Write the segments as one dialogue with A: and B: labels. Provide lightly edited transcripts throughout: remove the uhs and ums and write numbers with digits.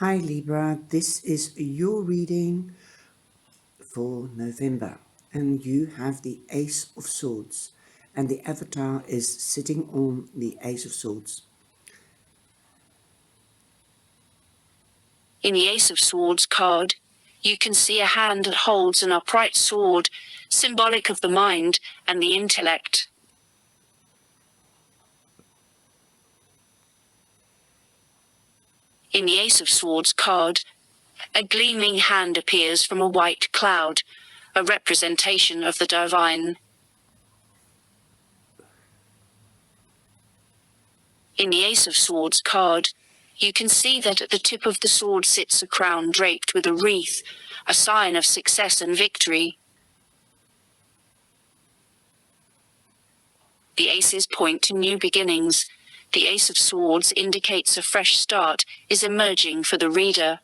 A: Hi Libra, this is your reading for November, and you have the Ace of Swords, and the avatar is sitting on the Ace of Swords.
B: In the Ace of Swords card, you can see a hand that holds an upright sword, symbolic of the mind and the intellect. In the Ace of Swords card, a gleaming hand appears from a white cloud, a representation of the divine. In the Ace of Swords card, you can see that at the tip of the sword sits a crown draped with a wreath, a sign of success and victory. The aces point to new beginnings. The Ace of Swords indicates a fresh start is emerging for the reader.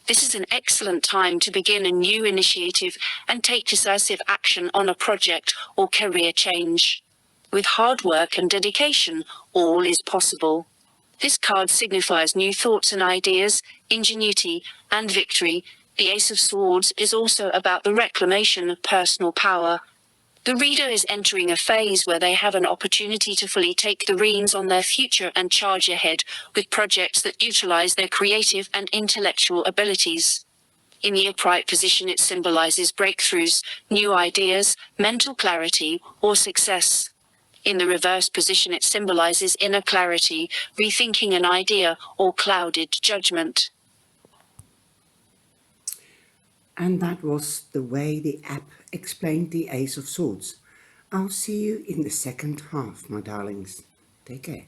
B: This is an excellent time to begin a new initiative and take decisive action on a project or career change. With hard work and dedication, all is possible. This card signifies new thoughts and ideas, ingenuity, and victory. The Ace of Swords is also about the reclamation of personal power. The reader is entering a phase where they have an opportunity to fully take the reins on their future and charge ahead with projects that utilize their creative and intellectual abilities. In the upright position, it symbolizes breakthroughs, new ideas, mental clarity, or success. In the reverse position, it symbolizes inner clarity, rethinking an idea, or clouded judgment.
A: And that was the way the app explained the Ace of Swords. I'll see you in the second half, my darlings. Take care.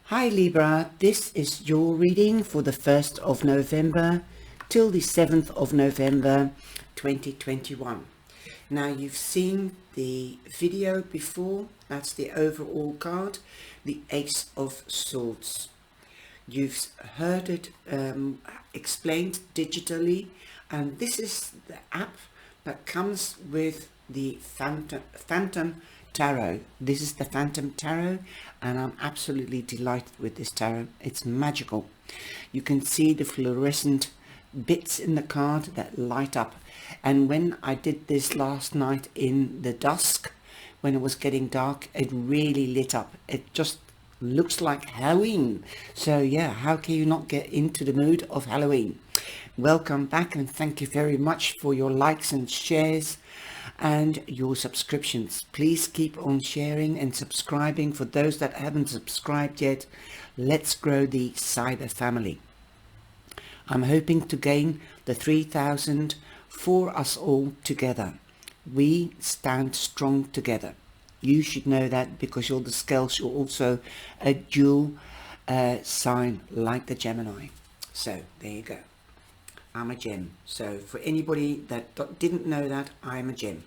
A: Hi Libra, this is your reading for the 1st of November till the 7th of November 2021. Now you've seen the video before, that's the overall card, the Ace of Swords. You've heard it explained digitally, and this is the app that comes with the Phantom Tarot. This is the Phantom Tarot, and I'm absolutely delighted with this tarot. It's magical. You can see the fluorescent bits in the card that light up, and when I did this last night in the dusk, when it was getting dark, it really lit up. It just looks like Halloween. So yeah, how can you not get into the mood of Halloween? Welcome back, and thank you very much for your likes and shares and your subscriptions. Please keep on sharing and subscribing. For those that haven't subscribed yet, let's grow the cyber family. I'm hoping to gain the 3,000 for us all together. We stand strong together. You should know that, because you're the scales, you're also a dual sign like the Gemini. So there you go. I'm a gem. So for anybody that didn't know that, I'm a gem.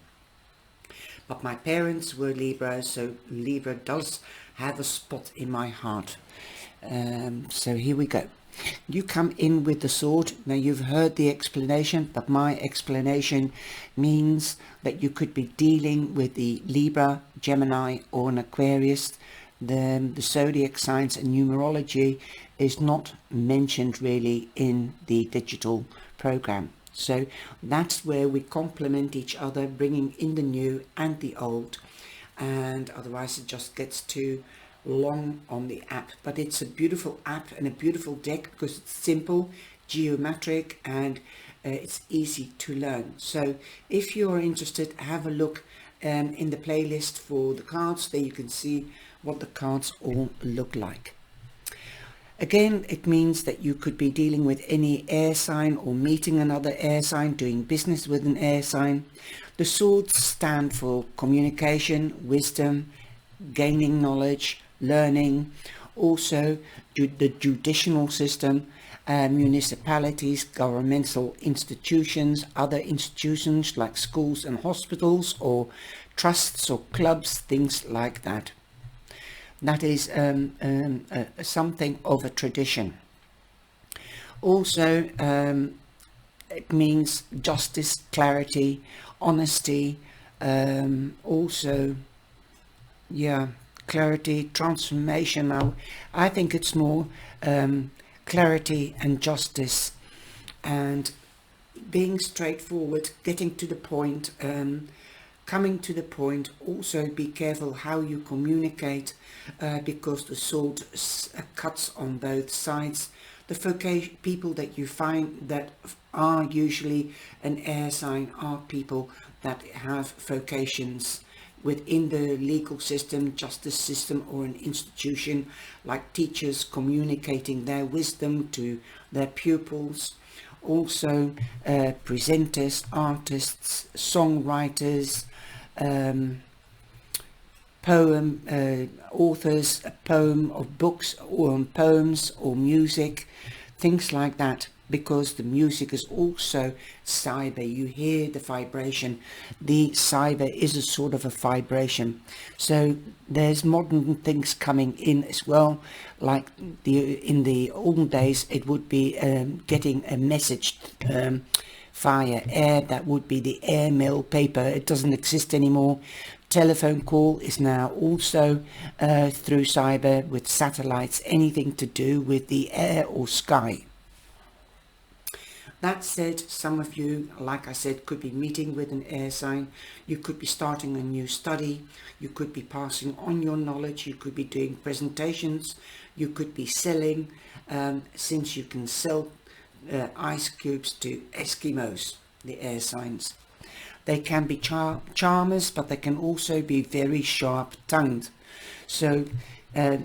A: But my parents were Libra, so Libra does have a spot in my heart. So here we go. You come in with the sword. Now you've heard the explanation, but my explanation means that you could be dealing with the Libra, Gemini, or an Aquarius. The zodiac signs and numerology is not mentioned really in the digital program. So that's where we complement each other, bringing in the new and the old, and otherwise it just gets too long on the app. But it's a beautiful app and a beautiful deck because it's simple, geometric, and it's easy to learn. So if you're interested, have a look in the playlist for the cards. There you can see what the cards all look like. Again, it means that you could be dealing with any air sign or meeting another air sign, doing business with an air sign. The swords stand for communication, wisdom, gaining knowledge, learning. Also the judicial system, municipalities, governmental institutions, other institutions like schools and hospitals, or trusts or clubs, things like that. That is something of a tradition. Also, it means justice, clarity, honesty, also, yeah, clarity, transformation. Now, I think it's more clarity and justice, and being straightforward, getting to the point, coming to the point. Also be careful how you communicate, because the sword cuts on both sides. The people that you find that are usually an air sign are people that have vocations within the legal system, justice system, or an institution, like teachers communicating their wisdom to their pupils. Also presenters, artists, songwriters, authors, a poem of books or poems or music, things like that, because the music is also cyber. You hear the vibration. The cyber is a sort of a vibration. So there's modern things coming in as well, like in the olden days it would be getting a message via air. That would be the airmail paper. It doesn't exist anymore. Telephone call is now also through cyber with satellites, anything to do with the air or sky. That said, some of you, like I said, could be meeting with an air sign. You could be starting a new study. You could be passing on your knowledge. You could be doing presentations. You could be selling, since you can sell ice cubes to Eskimos, the air signs. They can be charmers, but they can also be very sharp-tongued. So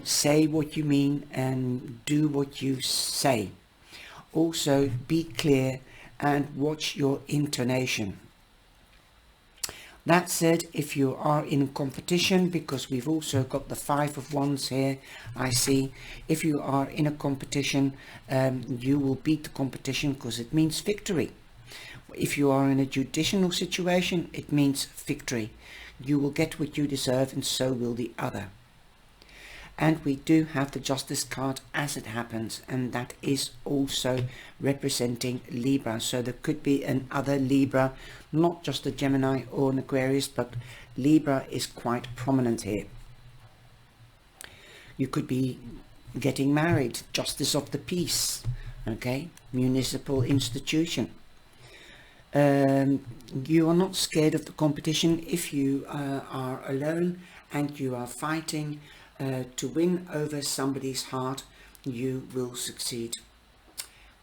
A: say what you mean and do what you say. Also be clear and watch your intonation. That said, if you are in competition, because we've also got the 5 of Wands here, I see, if you are in a competition, you will beat the competition because it means victory. If you are in a judicial situation, it means victory. You will get what you deserve, and so will the other. And we do have the Justice card as it happens, and that is also representing Libra. So there could be another Libra, not just a Gemini or an Aquarius, but Libra is quite prominent here. You could be getting married, Justice of the Peace, okay, municipal institution. You are not scared of the competition. If you are alone and you are fighting to win over somebody's heart, you will succeed.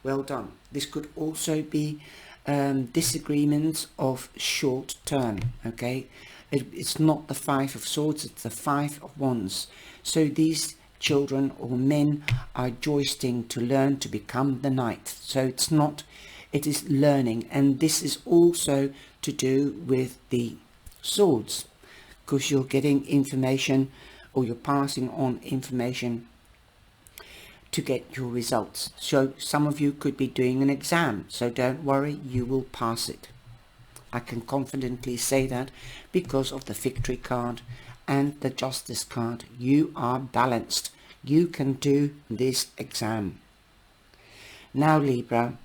A: Well done. This could also be disagreements of short term, okay? It's not the 5 of Swords, it's the 5 of Wands. So these children or men are joisting to learn to become the knight. So it's not, it is learning, and this is also to do with the swords, because you're getting information, or you're passing on information to get your results. So some of you could be doing an exam, so don't worry, you will pass it. I can confidently say that because of the victory card and the justice card. You are balanced. You can do this exam. Now Libra,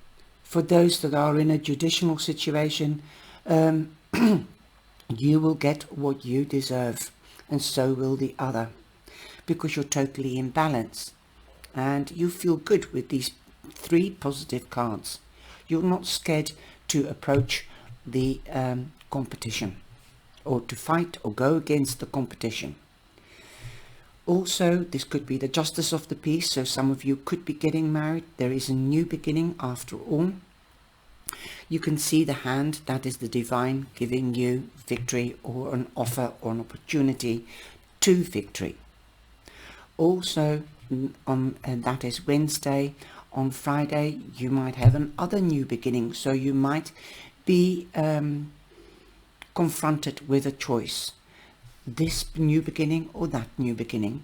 A: for those that are in a judicial situation, you will get what you deserve, and so will the other, because you're totally in balance and you feel good with these 3 positive cards. You're not scared to approach the competition, or to fight or go against the competition. Also, this could be the Justice of the Peace, so some of you could be getting married. There is a new beginning after all. You can see the hand, that is the divine giving you victory, or an offer or an opportunity to victory. Also, and that is Wednesday. On Friday you might have another new beginning, so you might be confronted with a choice, this new beginning or that new beginning.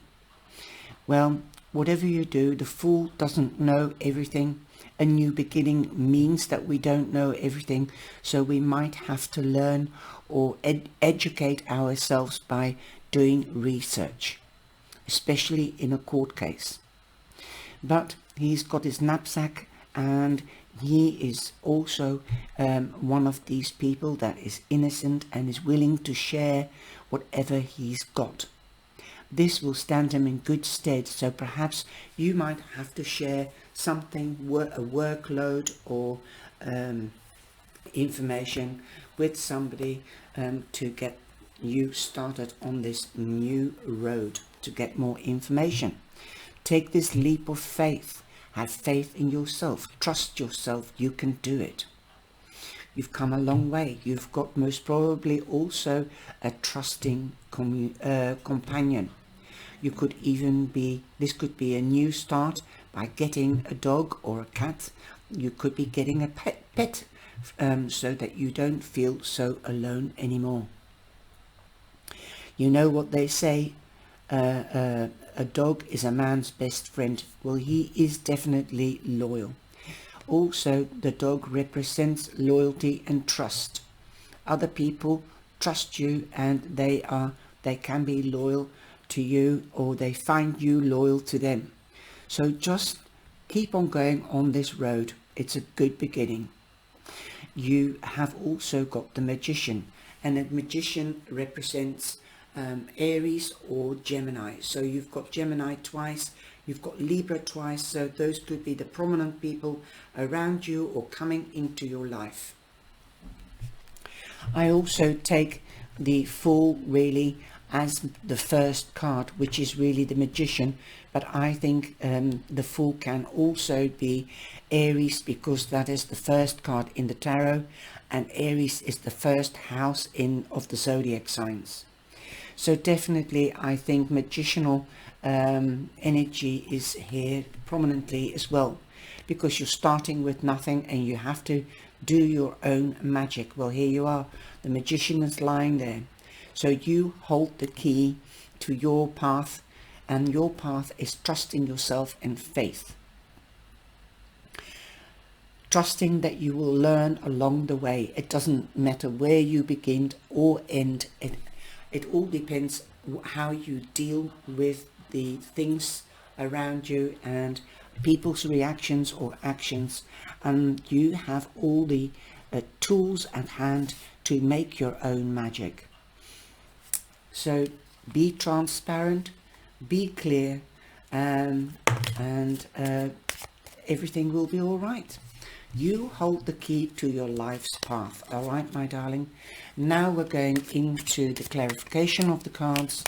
A: Well, whatever you do, the fool doesn't know everything. A new beginning means that we don't know everything, so we might have to learn or educate ourselves by doing research, especially in a court case. But he's got his knapsack, and he is also one of these people that is innocent and is willing to share whatever he's got. this will stand them in good stead. So perhaps you might have to share something, a workload or information with somebody to get you started on this new road, to get more information. Take this leap of faith. Have faith in yourself. Trust yourself. You can do it. You've come a long way. You've got most probably also a trusting companion. You could even be, this could be a new start by getting a dog or a cat. You could be getting a pet so that you don't feel so alone anymore. You know what they say, a dog is a man's best friend. Well, he is definitely loyal. Also, the dog represents loyalty and trust. Other people trust you, and they can be loyal to you, or they find you loyal to them. So just keep on going on this road. It's a good beginning. You have also got the Magician, and the Magician represents Aries or Gemini. So you've got Gemini twice, you've got Libra twice, so those could be the prominent people around you or coming into your life. I also take the Fool really as the first card, which is really the Magician, but I think the Fool can also be Aries, because that is the first card in the tarot, and Aries is the first house of the zodiac signs. So definitely I think magicianal energy is here prominently as well, because you're starting with nothing and you have to do your own magic. Well, here you are, the Magician is lying there. So you hold the key to your path, and your path is trusting yourself and faith. Trusting that you will learn along the way. It doesn't matter where you begin or end. It all depends how you deal with the things around you and people's reactions or actions, and you have all the tools at hand to make your own magic. So be transparent, be clear, and everything will be all right. You hold the key to your life's path. All right, my darling. Now we're going into the clarification of the cards,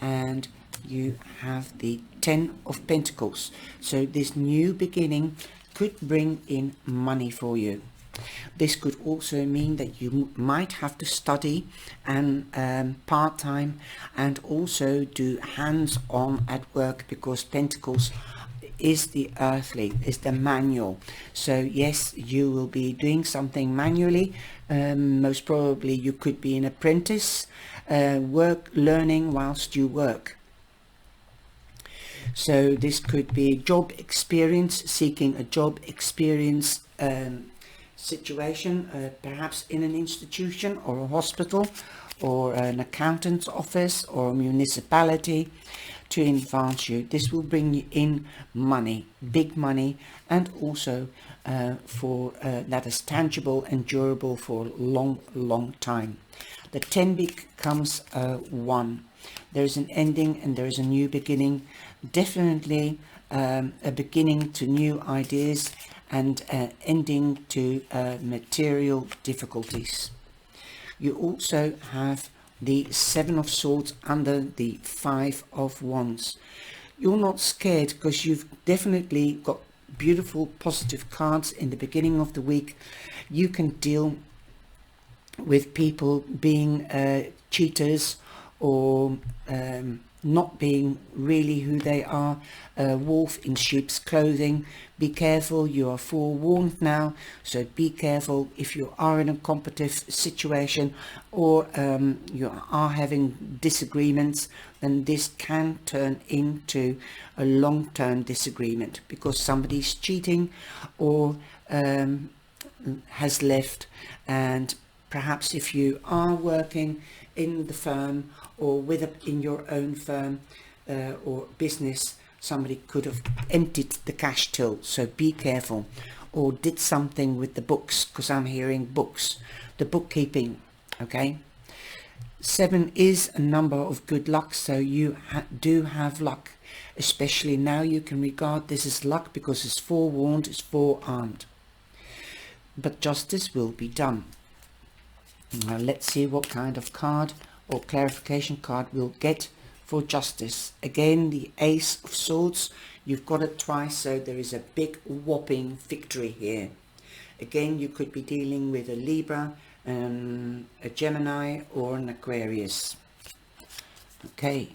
A: and you have the 10 of Pentacles. So this new beginning could bring in money for you. This could also mean that you might have to study and part-time, and also do hands-on at work, because Pentacles is the earthly, is the manual. So yes, you will be doing something manually. Most probably you could be an apprentice, learning whilst you work. So this could be job experience, seeking a job experience situation, perhaps in an institution or a hospital or an accountant's office or a municipality, to advance you. This will bring you in money, big money, and also for that is tangible and durable for a long time. The 10 becomes 1. There is an ending and there is a new beginning. Definitely a beginning to new ideas, and ending to material difficulties. You also have the 7 of Swords under the 5 of Wands. You're not scared, because you've definitely got beautiful positive cards in the beginning of the week. You can deal with people being cheaters, or not being really who they are, a wolf in sheep's clothing. Be careful, you are forewarned now, so be careful if you are in a competitive situation, or you are having disagreements, then this can turn into a long-term disagreement, because somebody's cheating or has left. And perhaps if you are working in the firm or in your own firm or business, somebody could have emptied the cash till, so be careful. Or did something with the books, because I'm hearing books, the bookkeeping. Okay, 7 is a number of good luck, so you do have luck. Especially now, you can regard this as luck because it's forewarned, it's forearmed. But justice will be done. Now let's see what kind of card or clarification card we'll get for justice. Again, the Ace of Swords. You've got it twice, so there is a big whopping victory here. Again, you could be dealing with a Libra, a Gemini, or an Aquarius. Okay,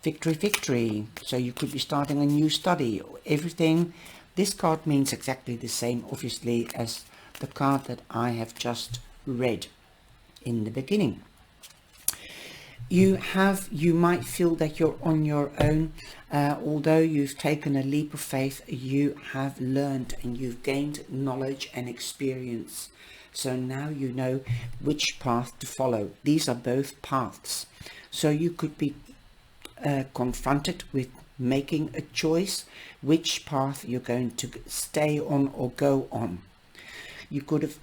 A: victory, victory. So you could be starting a new study or everything. This card means exactly the same, obviously, as the card that I have just read in the beginning. You might feel that you're on your own, although you've taken a leap of faith. You have learned and you've gained knowledge and experience. So now you know which path to follow. These are both paths. So you could be confronted with making a choice, which path you're going to stay on or go on. You could have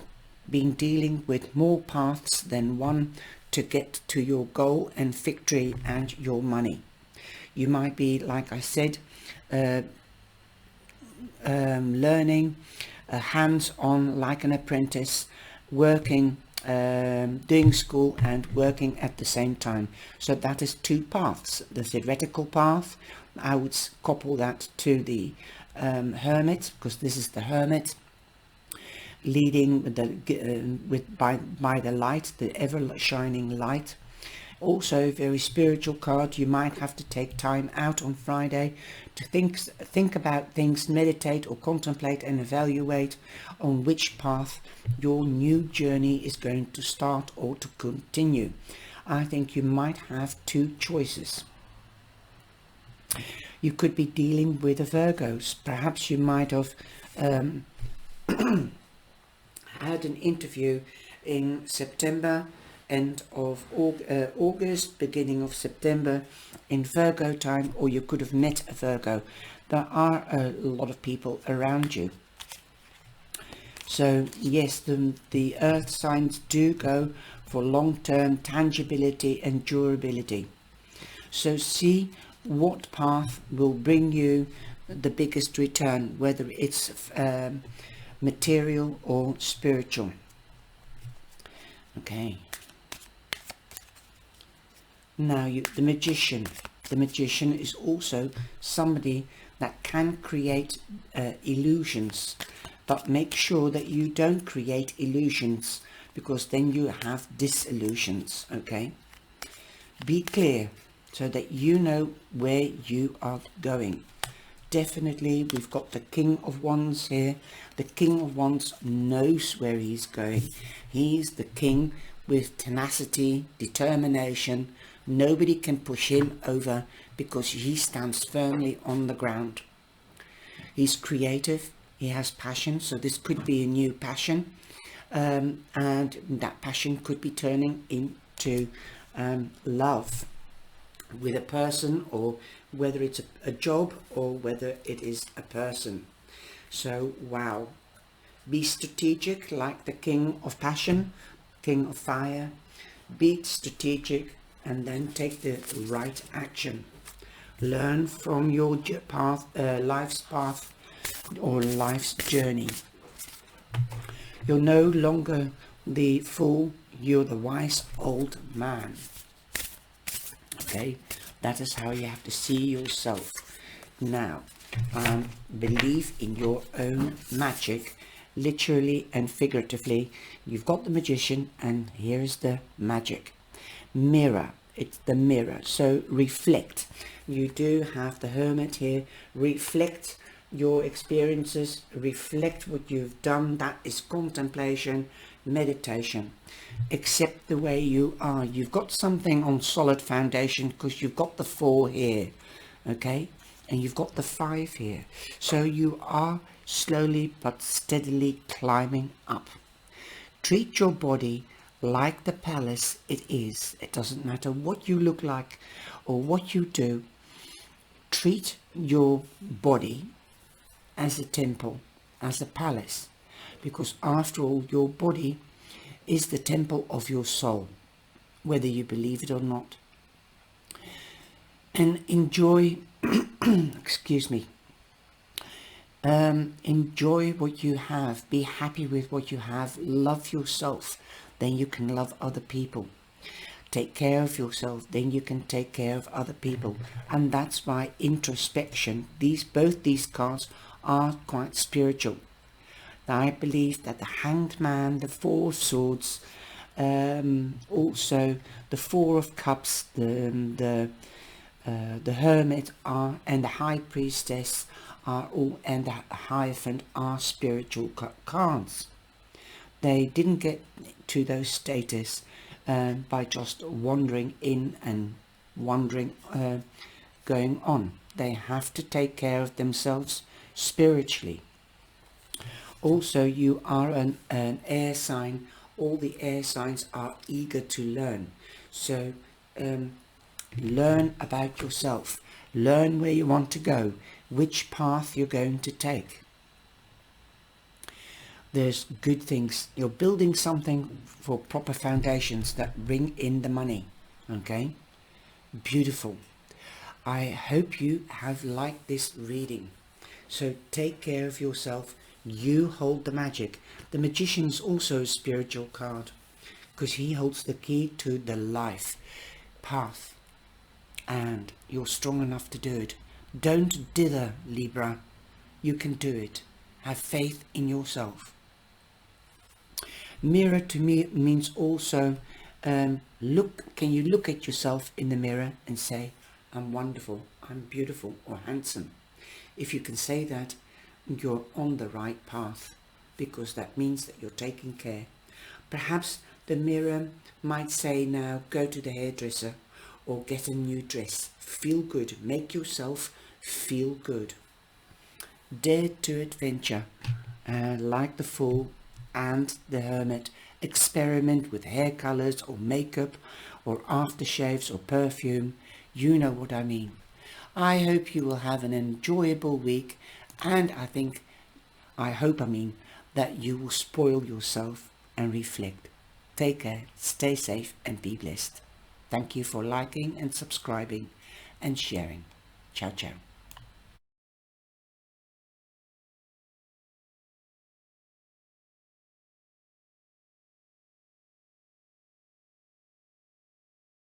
A: been dealing with more paths than one to get to your goal and victory and your money. You might be, like I said, learning hands-on like an apprentice, working, doing school and working at the same time. So that is two paths. The theoretical path, I would couple that to the hermit, because this is the hermit leading by the light, the ever shining light. Also very spiritual card. You might have to take time out on Friday to think about things, meditate or contemplate and evaluate on which path your new journey is going to start or to continue. I think you might have two choices. You could be dealing with a Virgos. Perhaps you might have had an interview in September, end of August, beginning of September in Virgo time, or you could have met a Virgo. There are a lot of people around you. So yes, the earth signs do go for long-term tangibility and durability. So see what path will bring you the biggest return, whether it's material or spiritual. Okay. Now the magician. The magician is also somebody that can create illusions, but make sure that you don't create illusions, because then you have disillusions. Okay, be clear so that you know where you are going. Definitely, we've got the King of Wands here. The King of Wands knows where he's going. He's the king with tenacity, determination. Nobody can push him over because he stands firmly on the ground. He's creative. He has passion. So this could be a new passion. And that passion could be turning into love with a person, or whether it's a job or whether it is a person. So wow, be strategic like the King of Passion, King of Fire. Be strategic and then take the right action. Learn from your path, life's path or life's journey. You're no longer the fool, you're the wise old man. Okay, that is how you have to see yourself. Now, believe in your own magic, literally and figuratively. You've got the magician, and here's the magic. Mirror, it's the mirror. So reflect. You do have the hermit here. Reflect your experiences, reflect what you've done. That is contemplation, meditation. Accept the way you are. You've got something on solid foundation because you've got the 4 here, okay, and you've got the 5 here. So you are slowly but steadily climbing up. Treat your body like the palace it is. It doesn't matter what you look like or what you do. Treat your body as a temple, as a palace, because after all, your body is the temple of your soul. whether you believe it or not. And enjoy, excuse me, enjoy what you have, be happy with what you have, love yourself, then you can love other people. Take care of yourself, then you can take care of other people. And that's why introspection, both these cards are quite spiritual. I believe that the Hanged Man, the Four of Swords, also the Four of Cups, the Hermit and the High Priestess and the Hierophant are spiritual cards. They didn't get to those status by just wandering in and wandering going on. They have to take care of themselves spiritually. Also, you are an air sign. All the air signs are eager to learn. So learn about yourself. Learn where you want to go, which path you're going to take. There's good things. You're building something for proper foundations that bring in the money. Okay? Beautiful. I hope you have liked this reading. So take care of yourself. You hold the magic. The Magician is also a spiritual card because he holds the key to the life path, and you're strong enough to do it. Don't dither, Libra. You can do it. Have faith in yourself. Mirror to me means also can you look at yourself in the mirror and say, I'm wonderful, I'm beautiful or handsome. If you can say that, you're on the right path, because that means that you're taking care. Perhaps the mirror might say, now go to the hairdresser or get a new dress. Feel good. Make yourself feel good. Dare to adventure, like the Fool and the Hermit. Experiment with hair colors or makeup or aftershaves or perfume. You know what I mean. I hope you will have an enjoyable week, and I hope that you will spoil yourself and reflect. Take care, stay safe and be blessed. Thank you for liking and subscribing and sharing. Ciao, ciao.